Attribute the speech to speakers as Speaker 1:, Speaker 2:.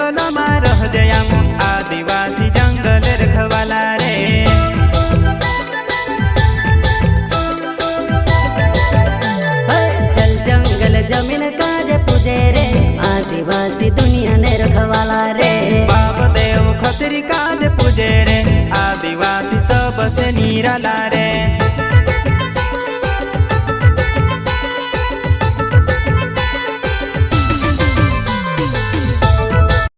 Speaker 1: जंगल में रह जयाम आदिवासी जंगल रखवाला रे।
Speaker 2: चल जंगल जमीन काज पूजे रे आदिवासी दुनिया ने रखवाला रे।
Speaker 1: बाप देव खतरी काज पूजे रे आदिवासी सबसे निराला रे।